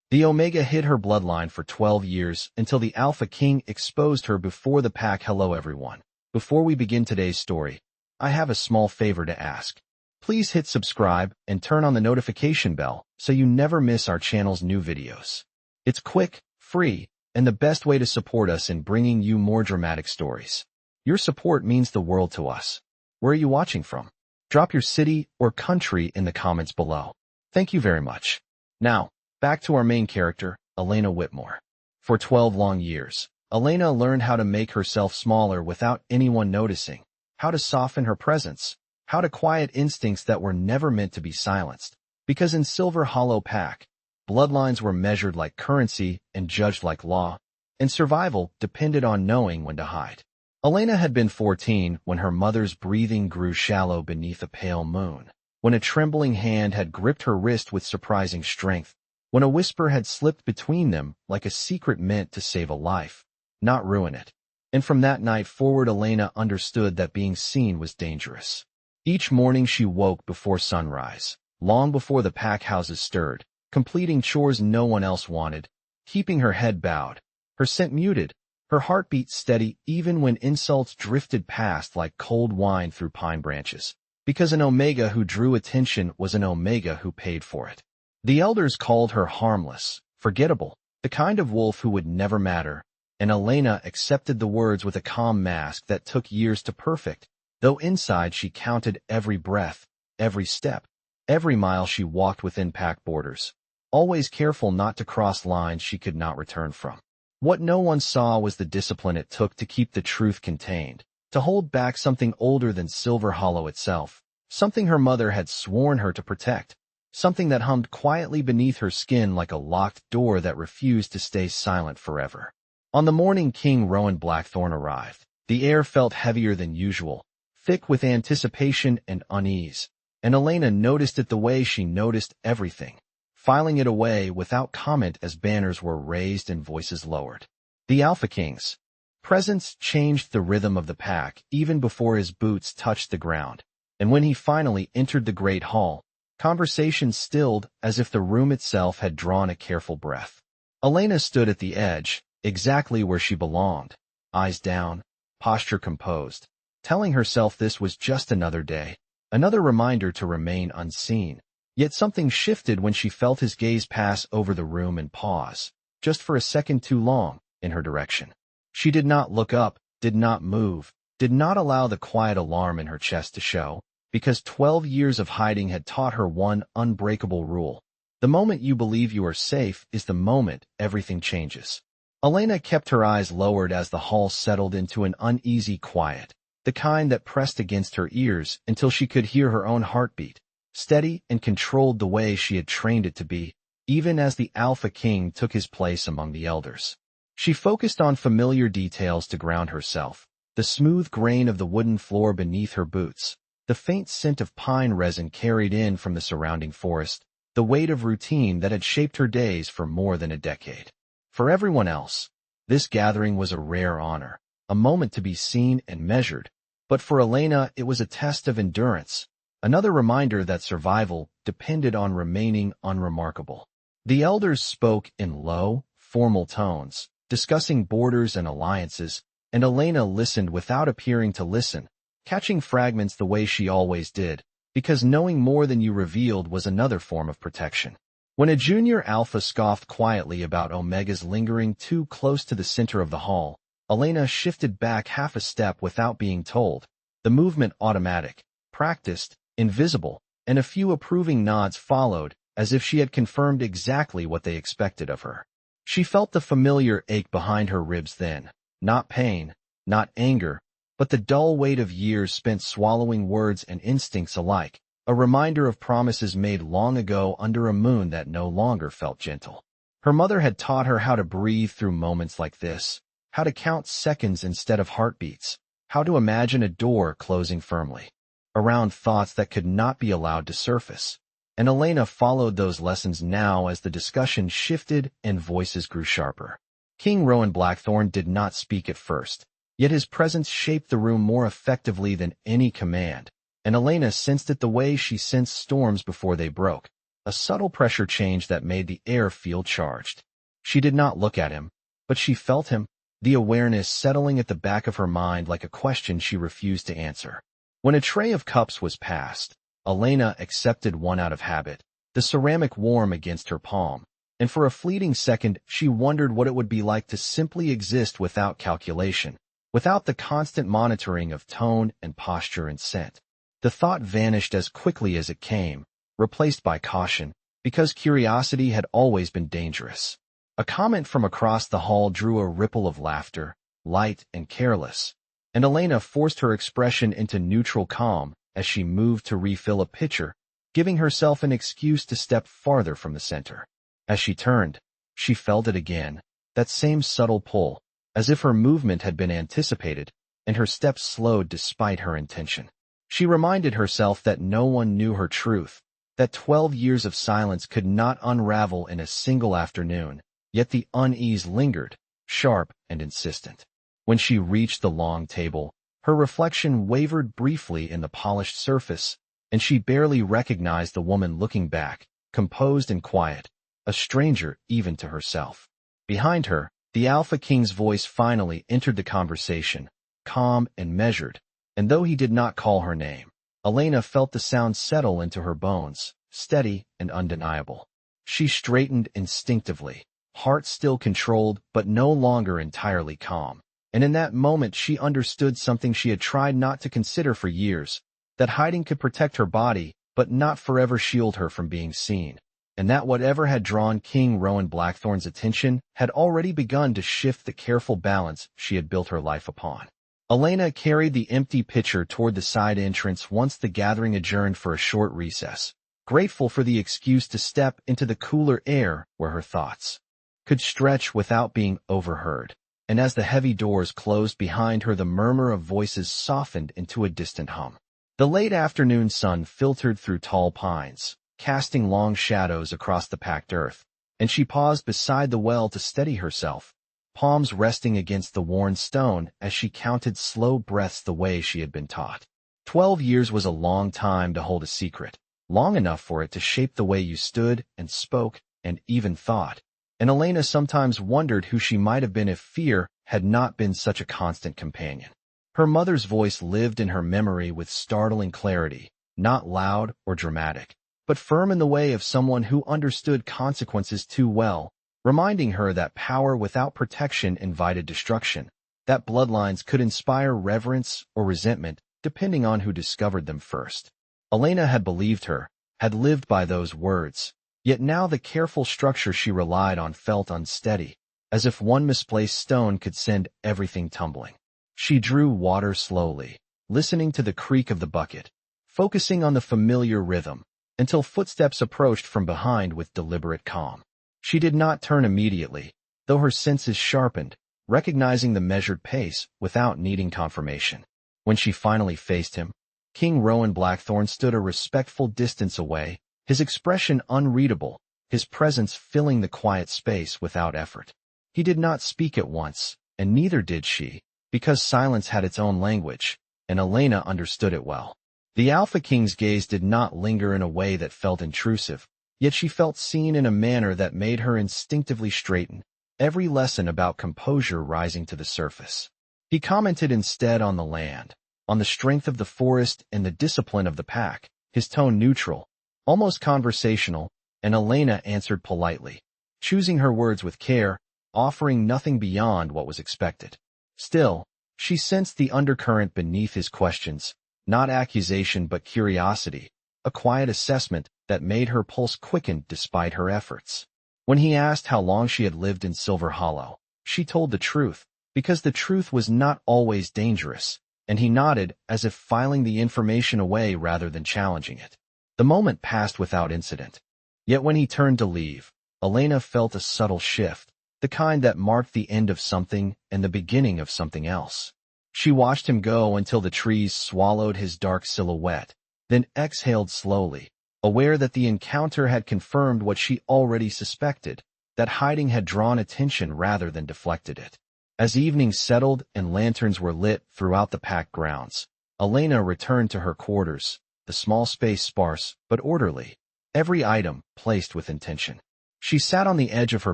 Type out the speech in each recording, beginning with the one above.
The Omega hid her bloodline for 12 years until the Alpha King exposed her before the pack. Hello everyone. Before we begin today's story, I have a small favor to ask. Please hit subscribe and turn on the notification bell so you never miss our channel's new videos. It's quick, free, and the best way to support us in bringing you more dramatic stories. Your support means the world to us. Where are you watching from? Drop your city or country in the comments below. Thank you very much. Now, back to our main character, Elena Whitmore. For 12 long years, Elena learned how to make herself smaller without anyone noticing, how to soften her presence, how to quiet instincts that were never meant to be silenced. Because in Silver Hollow Pack, bloodlines were measured like currency and judged like law, and survival depended on knowing when to hide. Elena had been 14 when her mother's breathing grew shallow beneath a pale moon, when a trembling hand had gripped her wrist with surprising strength, when a whisper had slipped between them like a secret meant to save a life, not ruin it. And from that night forward, Elena understood that being seen was dangerous. Each morning she woke before sunrise, long before the pack houses stirred, completing chores no one else wanted, keeping her head bowed, her scent muted, her heartbeat steady even when insults drifted past like cold wine through pine branches. Because an Omega who drew attention was an Omega who paid for it. The elders called her harmless, forgettable, the kind of wolf who would never matter, and Elena accepted the words with a calm mask that took years to perfect, though inside she counted every breath, every step, every mile she walked within pack borders, always careful not to cross lines she could not return from. What no one saw was the discipline it took to keep the truth contained, to hold back something older than Silver Hollow itself, something her mother had sworn her to protect, something that hummed quietly beneath her skin like a locked door that refused to stay silent forever. On the morning King Rowan Blackthorn arrived, the air felt heavier than usual, thick with anticipation and unease, and Elena noticed it the way she noticed everything, filing it away without comment as banners were raised and voices lowered. The Alpha King's presence changed the rhythm of the pack even before his boots touched the ground, and when he finally entered the Great Hall, conversation stilled as if the room itself had drawn a careful breath. Elena stood at the edge, exactly where she belonged, eyes down, posture composed, telling herself this was just another day, another reminder to remain unseen. Yet something shifted when she felt his gaze pass over the room and pause, just for a second too long, in her direction. She did not look up, did not move, did not allow the quiet alarm in her chest to show, because 12 years of hiding had taught her one unbreakable rule. The moment you believe you are safe is the moment everything changes. Elena kept her eyes lowered as the hall settled into an uneasy quiet, the kind that pressed against her ears until she could hear her own heartbeat, steady and controlled the way she had trained it to be, even as the Alpha King took his place among the elders. She focused on familiar details to ground herself, the smooth grain of the wooden floor beneath her boots, the faint scent of pine resin carried in from the surrounding forest, the weight of routine that had shaped her days for more than a decade. For everyone else, this gathering was a rare honor, a moment to be seen and measured, but for Elena it was a test of endurance, another reminder that survival depended on remaining unremarkable. The elders spoke in low, formal tones, discussing borders and alliances, and Elena listened without appearing to listen, catching fragments the way she always did, because knowing more than you revealed was another form of protection. When a junior alpha scoffed quietly about Omegas lingering too close to the center of the hall, Elena shifted back half a step without being told, the movement automatic, practiced, invisible, and a few approving nods followed, as if she had confirmed exactly what they expected of her. She felt the familiar ache behind her ribs then, not pain, not anger, but the dull weight of years spent swallowing words and instincts alike, a reminder of promises made long ago under a moon that no longer felt gentle. Her mother had taught her how to breathe through moments like this, how to count seconds instead of heartbeats, how to imagine a door closing firmly around thoughts that could not be allowed to surface. And Elena followed those lessons now as the discussion shifted and voices grew sharper. King Rowan Blackthorn did not speak at first, yet his presence shaped the room more effectively than any command, and Elena sensed it the way she sensed storms before they broke, a subtle pressure change that made the air feel charged. She did not look at him, but she felt him, the awareness settling at the back of her mind like a question she refused to answer. When a tray of cups was passed, Elena accepted one out of habit, the ceramic warm against her palm, and for a fleeting second she wondered what it would be like to simply exist without calculation, without the constant monitoring of tone and posture and scent. The thought vanished as quickly as it came, replaced by caution, because curiosity had always been dangerous. A comment from across the hall drew a ripple of laughter, light and careless, and Elena forced her expression into neutral calm as she moved to refill a pitcher, giving herself an excuse to step farther from the center. As she turned, she felt it again, that same subtle pull, as if her movement had been anticipated, and her steps slowed despite her intention. She reminded herself that no one knew her truth, that 12 years of silence could not unravel in a single afternoon, yet the unease lingered, sharp and insistent. When she reached the long table, her reflection wavered briefly in the polished surface, and she barely recognized the woman looking back, composed and quiet, a stranger even to herself. Behind her, the Alpha King's voice finally entered the conversation, calm and measured, and though he did not call her name, Elena felt the sound settle into her bones, steady and undeniable. She straightened instinctively, heart still controlled but no longer entirely calm. And in that moment she understood something she had tried not to consider for years, that hiding could protect her body, but not forever shield her from being seen, and that whatever had drawn King Rowan Blackthorn's attention had already begun to shift the careful balance she had built her life upon. Elena carried the empty pitcher toward the side entrance once the gathering adjourned for a short recess, grateful for the excuse to step into the cooler air where her thoughts could stretch without being overheard. And as the heavy doors closed behind her, the murmur of voices softened into a distant hum. The late afternoon sun filtered through tall pines, casting long shadows across the packed earth, and she paused beside the well to steady herself, palms resting against the worn stone as she counted slow breaths the way she had been taught. 12 years was a long time to hold a secret, long enough for it to shape the way you stood and spoke and even thought. And Elena sometimes wondered who she might have been if fear had not been such a constant companion. Her mother's voice lived in her memory with startling clarity, not loud or dramatic, but firm in the way of someone who understood consequences too well, reminding her that power without protection invited destruction, that bloodlines could inspire reverence or resentment depending on who discovered them first. Elena had believed her, had lived by those words. Yet now the careful structure she relied on felt unsteady, as if one misplaced stone could send everything tumbling. She drew water slowly, listening to the creak of the bucket, focusing on the familiar rhythm, until footsteps approached from behind with deliberate calm. She did not turn immediately, though her senses sharpened, recognizing the measured pace without needing confirmation. When she finally faced him, King Rowan Blackthorn stood a respectful distance away, his expression unreadable, his presence filling the quiet space without effort. He did not speak at once, and neither did she, because silence had its own language, and Elena understood it well. The Alpha King's gaze did not linger in a way that felt intrusive, yet she felt seen in a manner that made her instinctively straighten, every lesson about composure rising to the surface. He commented instead on the land, on the strength of the forest and the discipline of the pack, his tone neutral, almost conversational, and Elena answered politely, choosing her words with care, offering nothing beyond what was expected. Still, she sensed the undercurrent beneath his questions, not accusation but curiosity, a quiet assessment that made her pulse quicken despite her efforts. When he asked how long she had lived in Silver Hollow, she told the truth, because the truth was not always dangerous, and he nodded as if filing the information away rather than challenging it. The moment passed without incident. Yet when he turned to leave, Elena felt a subtle shift, the kind that marked the end of something and the beginning of something else. She watched him go until the trees swallowed his dark silhouette, then exhaled slowly, aware that the encounter had confirmed what she already suspected, that hiding had drawn attention rather than deflected it. As evening settled and lanterns were lit throughout the packed grounds, Elena returned to her quarters, the small space sparse but orderly. every item placed with intention. She sat on the edge of her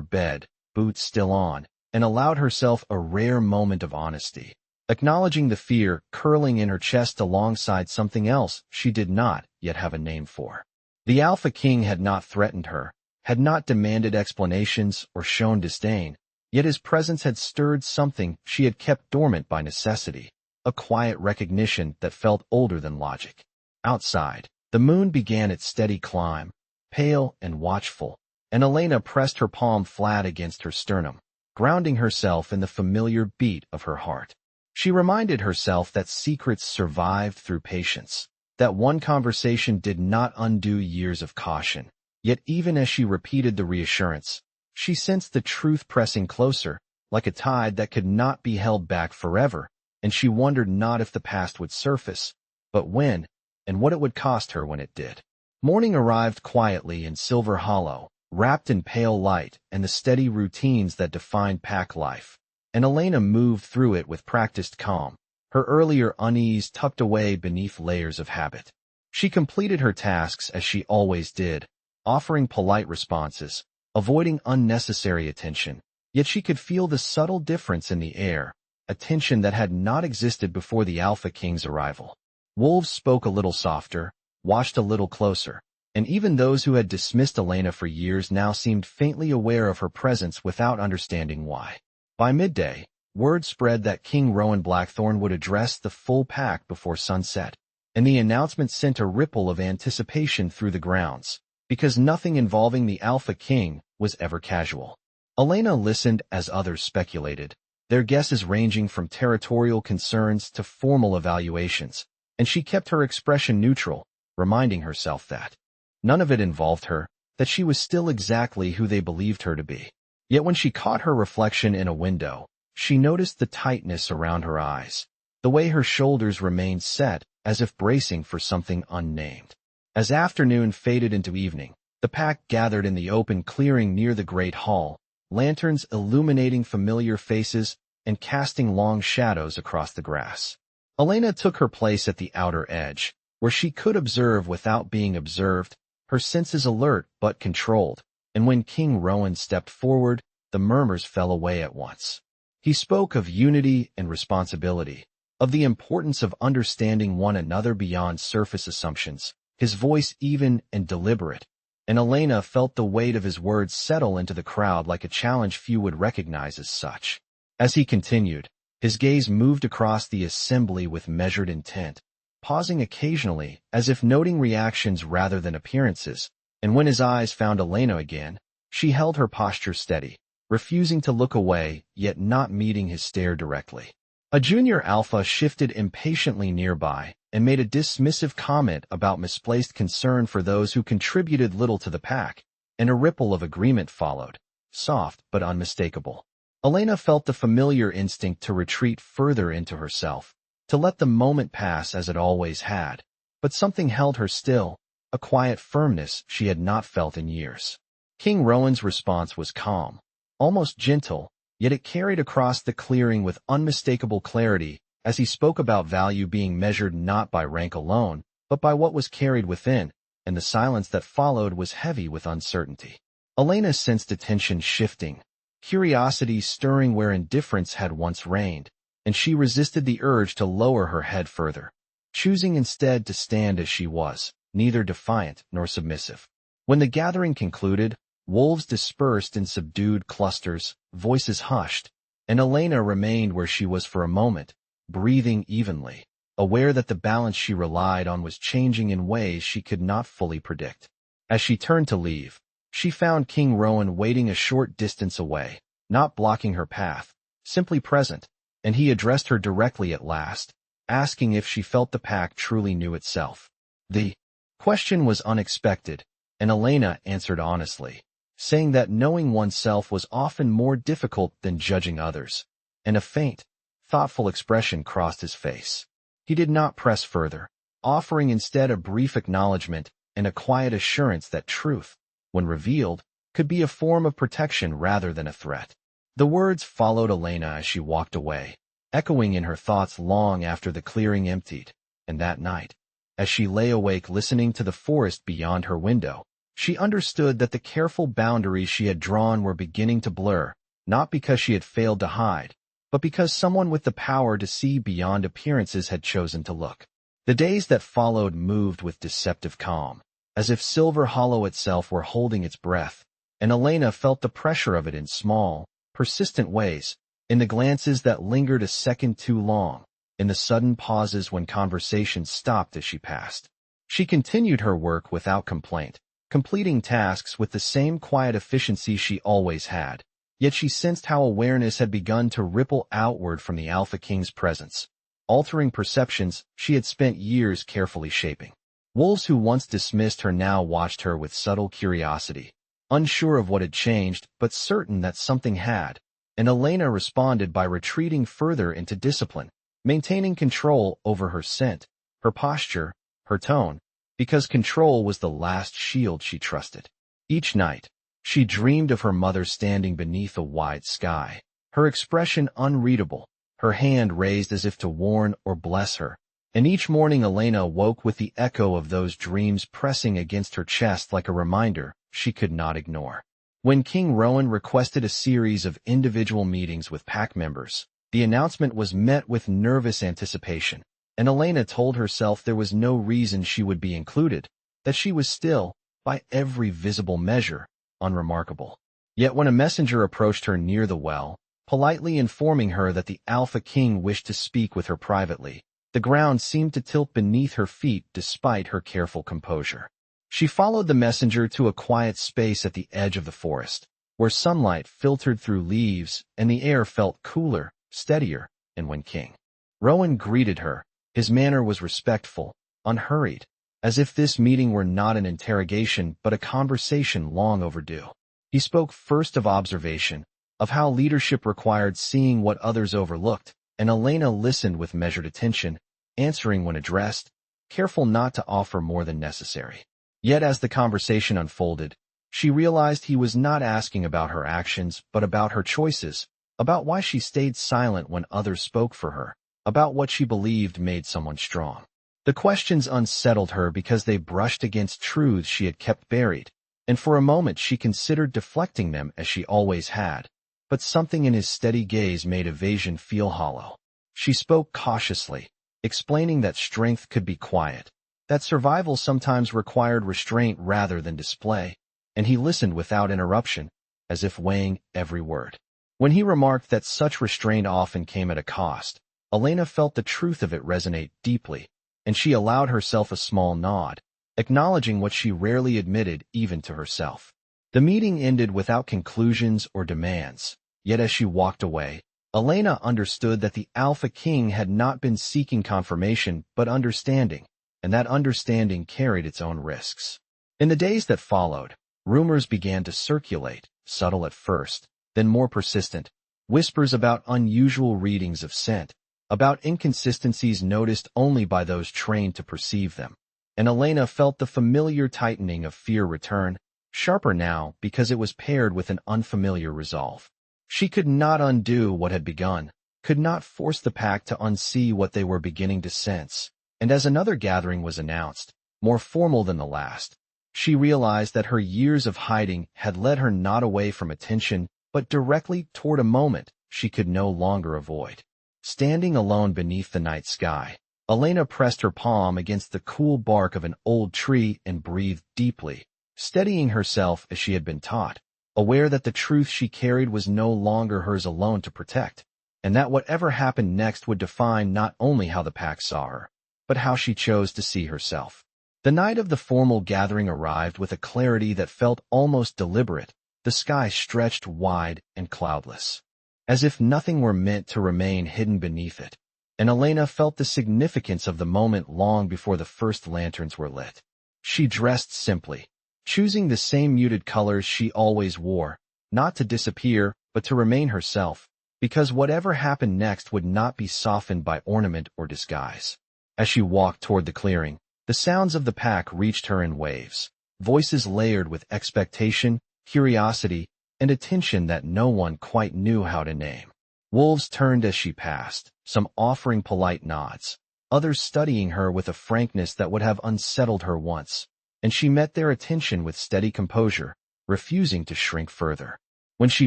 bed, boots still on, and allowed herself a rare moment of honesty, acknowledging the fear curling in her chest alongside something else she did not yet have a name for. The Alpha King had not threatened her, had not demanded explanations or shown disdain, yet his presence had stirred something she had kept dormant by necessity, a quiet recognition that felt older than logic. Outside, the moon began its steady climb, pale and watchful, and Elena pressed her palm flat against her sternum, grounding herself in the familiar beat of her heart. She reminded herself that secrets survived through patience, that one conversation did not undo years of caution. Yet even as she repeated the reassurance, she sensed the truth pressing closer, like a tide that could not be held back forever, and she wondered not if the past would surface, but when, and what it would cost her when it did. Morning arrived quietly in Silver Hollow, wrapped in pale light and the steady routines that defined pack life, and Elena moved through it with practiced calm, her earlier unease tucked away beneath layers of habit. She completed her tasks as she always did, offering polite responses, avoiding unnecessary attention, yet she could feel the subtle difference in the air, a tension that had not existed before the Alpha King's arrival. Wolves spoke a little softer, watched a little closer, and even those who had dismissed Elena for years now seemed faintly aware of her presence without understanding why. By midday, word spread that King Rowan Blackthorn would address the full pack before sunset, and the announcement sent a ripple of anticipation through the grounds, because nothing involving the Alpha King was ever casual. Elena listened as others speculated, their guesses ranging from territorial concerns to formal evaluations, and she kept her expression neutral, reminding herself that none of it involved her, that she was still exactly who they believed her to be. Yet when she caught her reflection in a window, she noticed the tightness around her eyes, the way her shoulders remained set as if bracing for something unnamed. As afternoon faded into evening, the pack gathered in the open clearing near the great hall, lanterns illuminating familiar faces and casting long shadows across the grass. Elena took her place at the outer edge, where she could observe without being observed, her senses alert but controlled, and when King Rowan stepped forward, the murmurs fell away at once. He spoke of unity and responsibility, of the importance of understanding one another beyond surface assumptions, his voice even and deliberate, and Elena felt the weight of his words settle into the crowd like a challenge few would recognize as such. As he continued, his gaze moved across the assembly with measured intent, pausing occasionally as if noting reactions rather than appearances, and when his eyes found Elena again, she held her posture steady, refusing to look away yet not meeting his stare directly. A junior alpha shifted impatiently nearby and made a dismissive comment about misplaced concern for those who contributed little to the pack, and a ripple of agreement followed, soft but unmistakable. Elena felt the familiar instinct to retreat further into herself, to let the moment pass as it always had, but something held her still, a quiet firmness she had not felt in years. King Rowan's response was calm, almost gentle, yet it carried across the clearing with unmistakable clarity as he spoke about value being measured not by rank alone, but by what was carried within, and the silence that followed was heavy with uncertainty. Elena sensed attention shifting, curiosity stirring where indifference had once reigned, and she resisted the urge to lower her head further, choosing instead to stand as she was, neither defiant nor submissive. When the gathering concluded, wolves dispersed in subdued clusters, voices hushed, and Elena remained where she was for a moment, breathing evenly, aware that the balance she relied on was changing in ways she could not fully predict. As she turned to leave, she found King Rowan waiting a short distance away, not blocking her path, simply present, and he addressed her directly at last, asking if she felt the pack truly knew itself. The question was unexpected, and Elena answered honestly, saying that knowing oneself was often more difficult than judging others, and a faint, thoughtful expression crossed his face. He did not press further, offering instead a brief acknowledgement and a quiet assurance that truth, when revealed, could be a form of protection rather than a threat. The words followed Elena as she walked away, echoing in her thoughts long after the clearing emptied, and that night, as she lay awake listening to the forest beyond her window, She understood that the careful boundaries she had drawn were beginning to blur, not because she had failed to hide, but because someone with the power to see beyond appearances had chosen to look. The days that followed moved with deceptive calm, as if Silver Hollow itself were holding its breath, and Elena felt the pressure of it in small, persistent ways, in the glances that lingered a second too long, in the sudden pauses when conversation stopped as she passed. She continued her work without complaint, completing tasks with the same quiet efficiency she always had, yet she sensed how awareness had begun to ripple outward from the Alpha King's presence, altering perceptions she had spent years carefully shaping. Wolves who once dismissed her now watched her with subtle curiosity, unsure of what had changed but certain that something had, and Elena responded by retreating further into discipline, maintaining control over her scent, her posture, her tone, because control was the last shield she trusted. Each night, she dreamed of her mother standing beneath a wide sky, her expression unreadable, her hand raised as if to warn or bless her, and each morning Elena woke with the echo of those dreams pressing against her chest like a reminder she could not ignore. When King Rowan requested a series of individual meetings with pack members, the announcement was met with nervous anticipation, and Elena told herself there was no reason she would be included, that she was still, by every visible measure, unremarkable. Yet when a messenger approached her near the well, politely informing her that the Alpha King wished to speak with her privately, the ground seemed to tilt beneath her feet despite her careful composure. She followed the messenger to a quiet space at the edge of the forest, where sunlight filtered through leaves and the air felt cooler, steadier, and when King Rowan greeted her, his manner was respectful, unhurried, as if this meeting were not an interrogation but a conversation long overdue. He spoke first of observation, of how leadership required seeing what others overlooked, and Elena listened with measured attention, answering when addressed, careful not to offer more than necessary. Yet as the conversation unfolded, she realized he was not asking about her actions but about her choices, about why she stayed silent when others spoke for her, about what she believed made someone strong. The questions unsettled her because they brushed against truths she had kept buried, and for a moment she considered deflecting them as she always had, but something in his steady gaze made evasion feel hollow. She spoke cautiously, explaining that strength could be quiet, that survival sometimes required restraint rather than display, and he listened without interruption, as if weighing every word. When he remarked that such restraint often came at a cost, Elena felt the truth of it resonate deeply, and she allowed herself a small nod, acknowledging what she rarely admitted even to herself. The meeting ended without conclusions or demands, yet as she walked away, Elena understood that the Alpha King had not been seeking confirmation but understanding, and that understanding carried its own risks. In the days that followed, rumors began to circulate, subtle at first, then more persistent, whispers about unusual readings of scent, about inconsistencies noticed only by those trained to perceive them, and Elena felt the familiar tightening of fear return, sharper now because it was paired with an unfamiliar resolve. She could not undo what had begun, could not force the pack to unsee what they were beginning to sense, and as another gathering was announced, more formal than the last, she realized that her years of hiding had led her not away from attention, but directly toward a moment she could no longer avoid. Standing alone beneath the night sky, Elena pressed her palm against the cool bark of an old tree and breathed deeply, steadying herself as she had been taught, aware that the truth she carried was no longer hers alone to protect, and that whatever happened next would define not only how the pack saw her, but how she chose to see herself. The night of the formal gathering arrived with a clarity that felt almost deliberate. The sky stretched wide and cloudless, as if nothing were meant to remain hidden beneath it, and Elena felt the significance of the moment long before the first lanterns were lit. She dressed simply, choosing the same muted colors she always wore, not to disappear, but to remain herself, because whatever happened next would not be softened by ornament or disguise. As she walked toward the clearing, the sounds of the pack reached her in waves, voices layered with expectation, curiosity, and a tension that no one quite knew how to name. Wolves turned as she passed, some offering polite nods, others studying her with a frankness that would have unsettled her once, and she met their attention with steady composure, refusing to shrink further. When she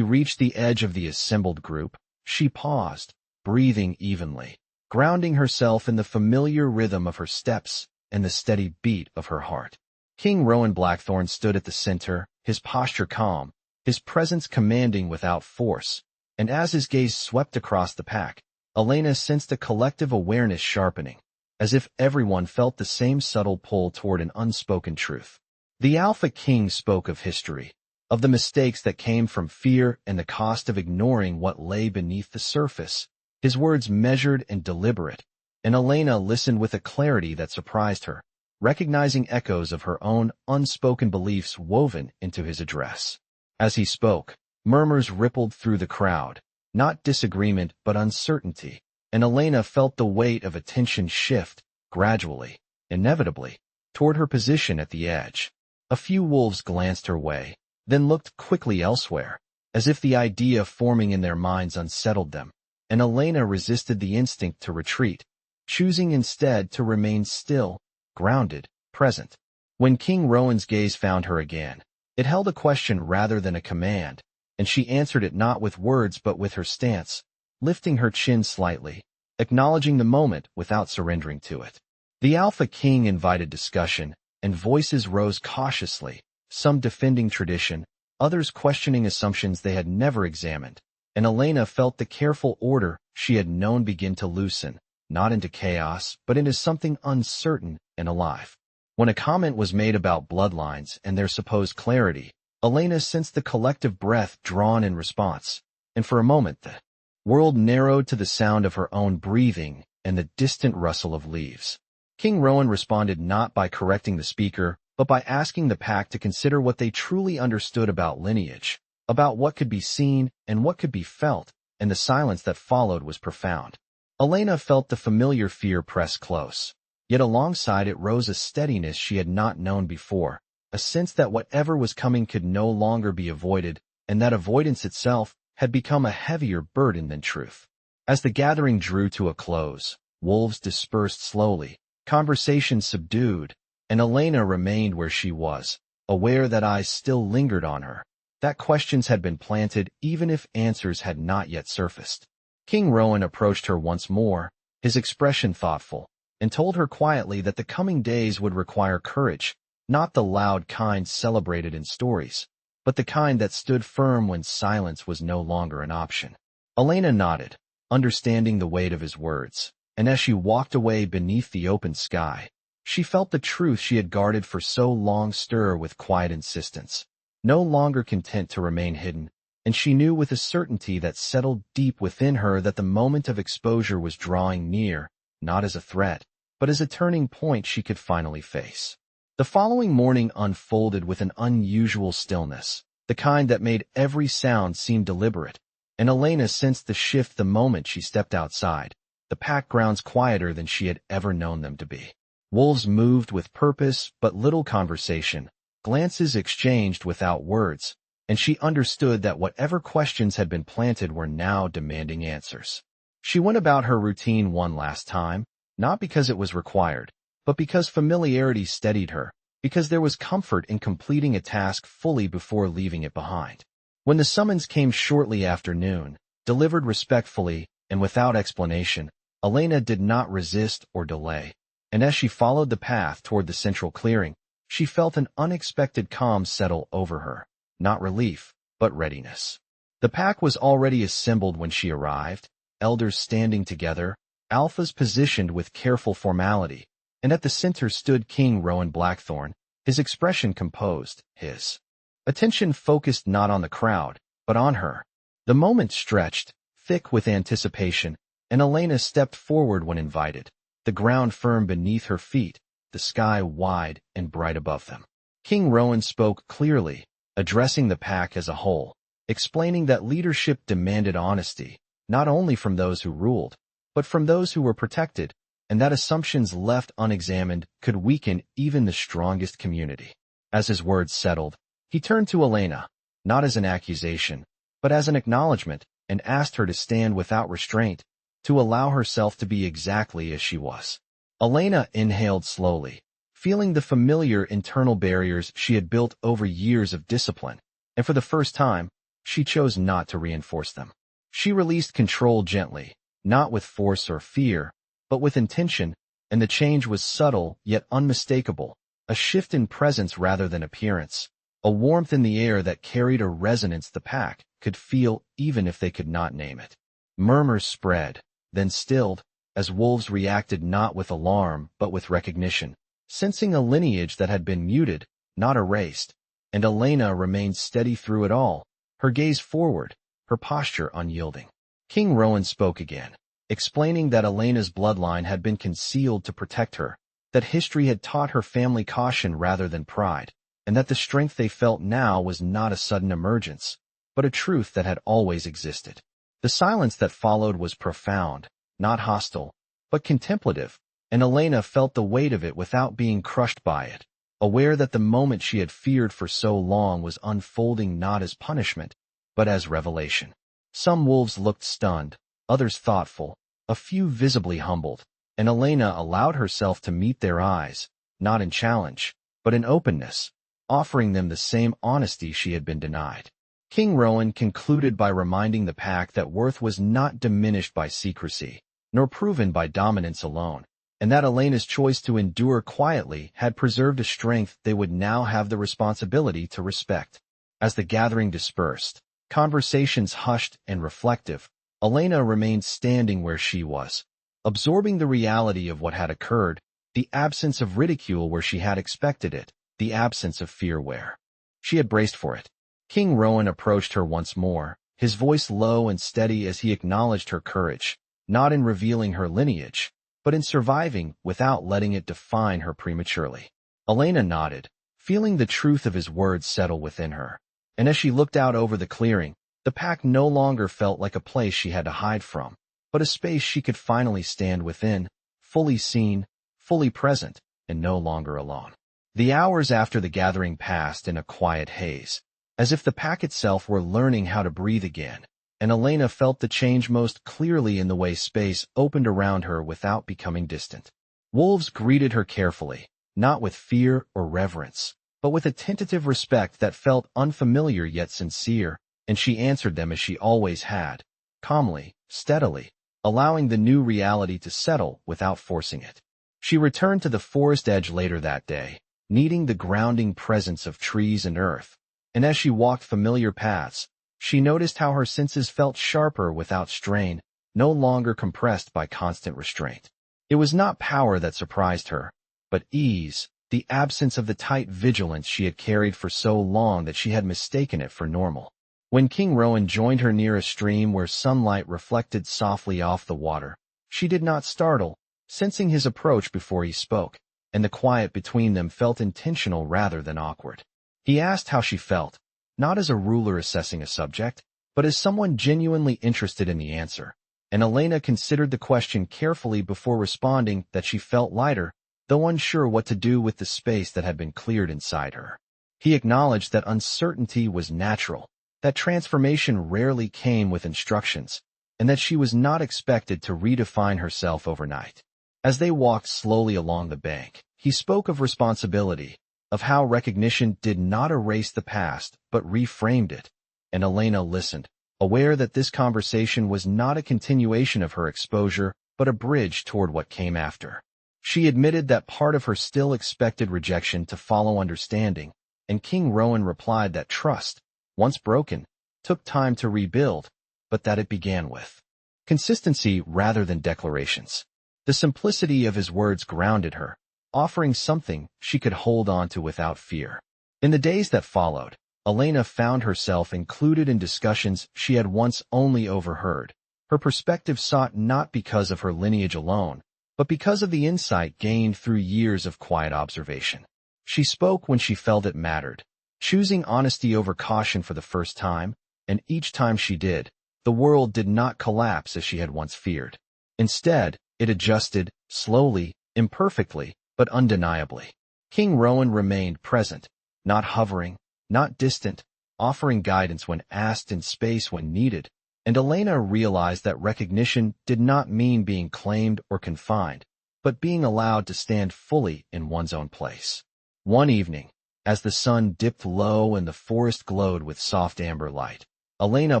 reached the edge of the assembled group, she paused, breathing evenly, grounding herself in the familiar rhythm of her steps and the steady beat of her heart. King Rowan Blackthorn stood at the center, his posture calm, his presence commanding without force, and as his gaze swept across the pack, Elena sensed a collective awareness sharpening, as if everyone felt the same subtle pull toward an unspoken truth. The Alpha King spoke of history, of the mistakes that came from fear and the cost of ignoring what lay beneath the surface, his words measured and deliberate, and Elena listened with a clarity that surprised her, recognizing echoes of her own unspoken beliefs woven into his address. As he spoke, murmurs rippled through the crowd, not disagreement but uncertainty, and Elena felt the weight of attention shift, gradually, inevitably, toward her position at the edge. A few wolves glanced her way, then looked quickly elsewhere, as if the idea forming in their minds unsettled them, and Elena resisted the instinct to retreat, choosing instead to remain still, grounded, present. When King Rowan's gaze found her again, it held a question rather than a command, and she answered it not with words but with her stance, lifting her chin slightly, acknowledging the moment without surrendering to it. The Alpha King invited discussion, and voices rose cautiously, some defending tradition, others questioning assumptions they had never examined, and Elena felt the careful order she had known begin to loosen, not into chaos, but into something uncertain and alive. When a comment was made about bloodlines and their supposed clarity, Elena sensed the collective breath drawn in response, and for a moment the world narrowed to the sound of her own breathing and the distant rustle of leaves. King Rowan responded not by correcting the speaker, but by asking the pack to consider what they truly understood about lineage, about what could be seen and what could be felt, and the silence that followed was profound. Elena felt the familiar fear press close, yet alongside it rose a steadiness she had not known before, a sense that whatever was coming could no longer be avoided, and that avoidance itself had become a heavier burden than truth. As the gathering drew to a close, wolves dispersed slowly, conversation subdued, and Elena remained where she was, aware that eyes still lingered on her, that questions had been planted even if answers had not yet surfaced. King Rowan approached her once more, his expression thoughtful, and told her quietly that the coming days would require courage, not the loud kind celebrated in stories, but the kind that stood firm when silence was no longer an option. Elena nodded, understanding the weight of his words, and as she walked away beneath the open sky, she felt the truth she had guarded for so long stir with quiet insistence, no longer content to remain hidden, and she knew with a certainty that settled deep within her that the moment of exposure was drawing near, not as a threat, but as a turning point she could finally face. The following morning unfolded with an unusual stillness, the kind that made every sound seem deliberate, and Elena sensed the shift the moment she stepped outside, the pack grounds quieter than she had ever known them to be. Wolves moved with purpose but little conversation, glances exchanged without words, and she understood that whatever questions had been planted were now demanding answers. She went about her routine one last time, not because it was required, but because familiarity steadied her, because there was comfort in completing a task fully before leaving it behind. When the summons came shortly after noon, delivered respectfully and without explanation, Elena did not resist or delay, and as she followed the path toward the central clearing, she felt an unexpected calm settle over her, not relief, but readiness. The pack was already assembled when she arrived, elders standing together, alphas positioned with careful formality, and at the center stood King Rowan Blackthorn, his expression composed, his attention focused not on the crowd, but on her. The moment stretched, thick with anticipation, and Elena stepped forward when invited, the ground firm beneath her feet, the sky wide and bright above them. King Rowan spoke clearly, addressing the pack as a whole, explaining that leadership demanded honesty, not only from those who ruled, but from those who were protected, and that assumptions left unexamined could weaken even the strongest community. As his words settled, he turned to Elena, not as an accusation, but as an acknowledgement, and asked her to stand without restraint, to allow herself to be exactly as she was. Elena inhaled slowly, feeling the familiar internal barriers she had built over years of discipline, and for the first time, she chose not to reinforce them. She released control gently, not with force or fear, but with intention, and the change was subtle yet unmistakable, a shift in presence rather than appearance, a warmth in the air that carried a resonance the pack could feel even if they could not name it. Murmurs spread, then stilled, as wolves reacted not with alarm but with recognition, sensing a lineage that had been muted, not erased, and Elena remained steady through it all, her gaze forward, her posture unyielding. King Rowan spoke again, explaining that Elena's bloodline had been concealed to protect her, that history had taught her family caution rather than pride, and that the strength they felt now was not a sudden emergence, but a truth that had always existed. The silence that followed was profound, not hostile, but contemplative, and Elena felt the weight of it without being crushed by it, aware that the moment she had feared for so long was unfolding not as punishment, but as revelation. Some wolves looked stunned, others thoughtful, a few visibly humbled, and Elena allowed herself to meet their eyes, not in challenge, but in openness, offering them the same honesty she had been denied. King Rowan concluded by reminding the pack that worth was not diminished by secrecy, nor proven by dominance alone, and that Elena's choice to endure quietly had preserved a strength they would now have the responsibility to respect. As the gathering dispersed, conversations hushed and reflective, Elena remained standing where she was, absorbing the reality of what had occurred, the absence of ridicule where she had expected it, the absence of fear where she had braced for it. King Rowan approached her once more, his voice low and steady as he acknowledged her courage, not in revealing her lineage, but in surviving without letting it define her prematurely. Elena nodded, feeling the truth of his words settle within her, and as she looked out over the clearing, the pack no longer felt like a place she had to hide from, but a space she could finally stand within, fully seen, fully present, and no longer alone. The hours after the gathering passed in a quiet haze, as if the pack itself were learning how to breathe again, and Elena felt the change most clearly in the way space opened around her without becoming distant. Wolves greeted her carefully, not with fear or reverence, but with a tentative respect that felt unfamiliar yet sincere, and she answered them as she always had, calmly, steadily, allowing the new reality to settle without forcing it. She returned to the forest edge later that day, needing the grounding presence of trees and earth, and as she walked familiar paths, she noticed how her senses felt sharper without strain, no longer compressed by constant restraint. It was not power that surprised her, but ease, the absence of the tight vigilance she had carried for so long that she had mistaken it for normal. When King Rowan joined her near a stream where sunlight reflected softly off the water, she did not startle, sensing his approach before he spoke, and the quiet between them felt intentional rather than awkward. He asked how she felt, not as a ruler assessing a subject, but as someone genuinely interested in the answer, and Elena considered the question carefully before responding that she felt lighter, though unsure what to do with the space that had been cleared inside her. He acknowledged that uncertainty was natural, that transformation rarely came with instructions, and that she was not expected to redefine herself overnight. As they walked slowly along the bank, he spoke of responsibility, of how recognition did not erase the past but reframed it, and Elena listened, aware that this conversation was not a continuation of her exposure but a bridge toward what came after. She admitted that part of her still expected rejection to follow understanding, and King Rowan replied that trust, once broken, took time to rebuild, but that it began with consistency rather than declarations. The simplicity of his words grounded her, offering something she could hold on to without fear. In the days that followed, Elena found herself included in discussions she had once only overheard, her perspective sought not because of her lineage alone, but because of the insight gained through years of quiet observation. She spoke when she felt it mattered, choosing honesty over caution for the first time, and each time she did, the world did not collapse as she had once feared. Instead, it adjusted, slowly, imperfectly, but undeniably. King Rowan remained present, not hovering, not distant, offering guidance when asked and space when needed, and Elena realized that recognition did not mean being claimed or confined, but being allowed to stand fully in one's own place. One evening, as the sun dipped low and the forest glowed with soft amber light, Elena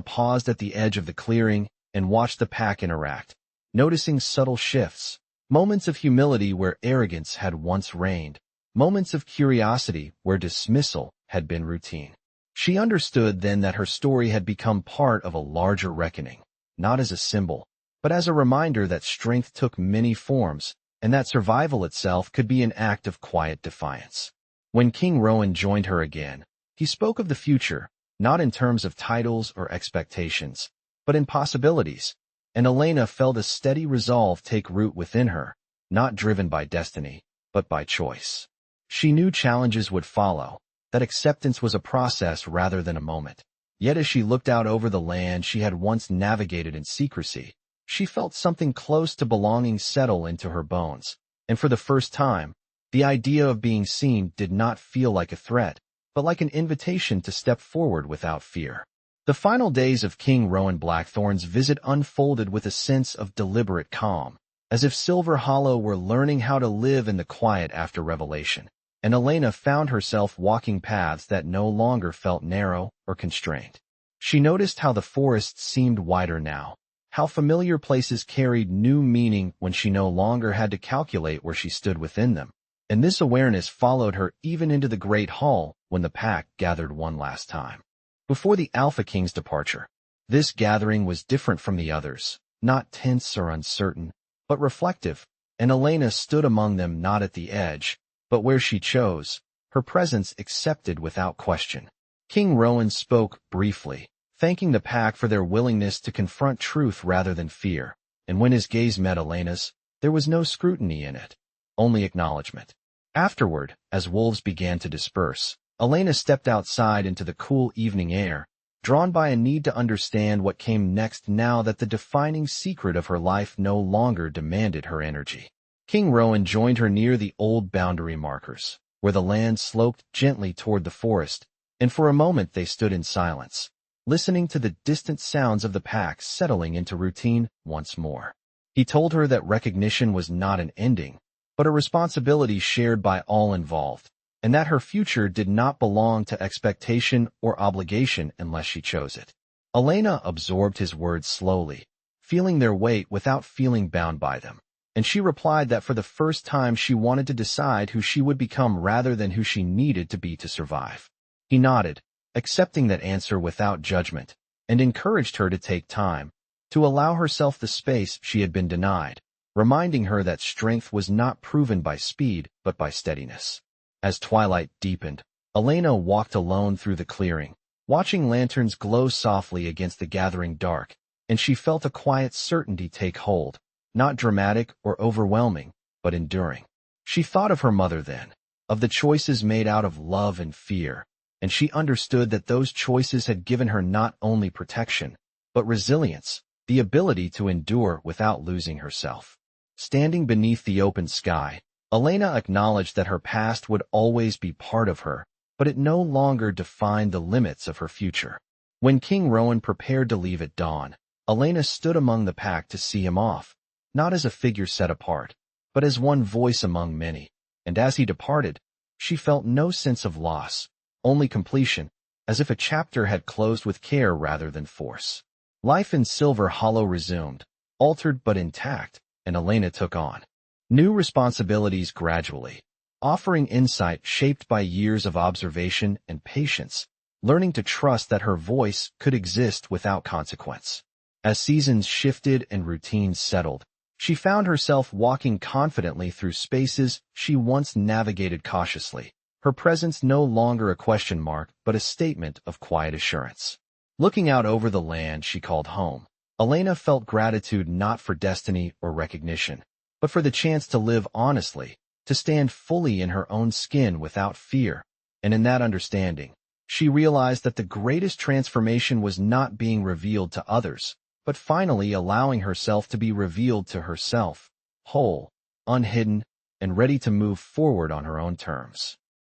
paused at the edge of the clearing and watched the pack interact, noticing subtle shifts, moments of humility where arrogance had once reigned, moments of curiosity where dismissal had been routine. She understood then that her story had become part of a larger reckoning, not as a symbol, but as a reminder that strength took many forms, and that survival itself could be an act of quiet defiance. When King Rowan joined her again, he spoke of the future, not in terms of titles or expectations, but in possibilities, and Elena felt a steady resolve take root within her, not driven by destiny, but by choice. She knew challenges would follow, that acceptance was a process rather than a moment. Yet as she looked out over the land she had once navigated in secrecy, she felt something close to belonging settle into her bones, and for the first time, the idea of being seen did not feel like a threat, but like an invitation to step forward without fear. The final days of King Rowan Blackthorn's visit unfolded with a sense of deliberate calm, as if Silver Hollow were learning how to live in the quiet after revelation, and Elena found herself walking paths that no longer felt narrow or constrained. She noticed how the forests seemed wider now, how familiar places carried new meaning when she no longer had to calculate where she stood within them, and this awareness followed her even into the Great Hall when the pack gathered one last time. Before the Alpha King's departure, this gathering was different from the others, not tense or uncertain, but reflective, and Elena stood among them not at the edge, but where she chose, her presence accepted without question. King Rowan spoke briefly, thanking the pack for their willingness to confront truth rather than fear, and when his gaze met Elena's, there was no scrutiny in it, only acknowledgement. Afterward, as wolves began to disperse, Elena stepped outside into the cool evening air, drawn by a need to understand what came next now that the defining secret of her life no longer demanded her energy. King Rowan joined her near the old boundary markers, where the land sloped gently toward the forest, and for a moment they stood in silence, listening to the distant sounds of the pack settling into routine once more. He told her that recognition was not an ending, but a responsibility shared by all involved, and that her future did not belong to expectation or obligation unless she chose it. Elena absorbed his words slowly, feeling their weight without feeling bound by them, and she replied that for the first time she wanted to decide who she would become rather than who she needed to be to survive. He nodded, accepting that answer without judgment, and encouraged her to take time, to allow herself the space she had been denied, reminding her that strength was not proven by speed but by steadiness. As twilight deepened, Elena walked alone through the clearing, watching lanterns glow softly against the gathering dark, and she felt a quiet certainty take hold, not dramatic or overwhelming, but enduring. She thought of her mother then, of the choices made out of love and fear, and she understood that those choices had given her not only protection, but resilience, the ability to endure without losing herself. Standing beneath the open sky, Elena acknowledged that her past would always be part of her, but it no longer defined the limits of her future. When King Rowan prepared to leave at dawn, Elena stood among the pack to see him off, not as a figure set apart, but as one voice among many, and as he departed, she felt no sense of loss, only completion, as if a chapter had closed with care rather than force. Life in Silver Hollow resumed, altered but intact, and Elena took on new responsibilities gradually, offering insight shaped by years of observation and patience, learning to trust that her voice could exist without consequence. As seasons shifted and routines settled, she found herself walking confidently through spaces she once navigated cautiously, her presence no longer a question mark but a statement of quiet assurance. Looking out over the land she called home, Elena felt gratitude not for destiny or recognition, but for the chance to live honestly, to stand fully in her own skin without fear, and in that understanding, she realized that the greatest transformation was not being revealed to others, but finally allowing herself to be revealed to herself, whole, unhidden, and ready to move forward on her own terms.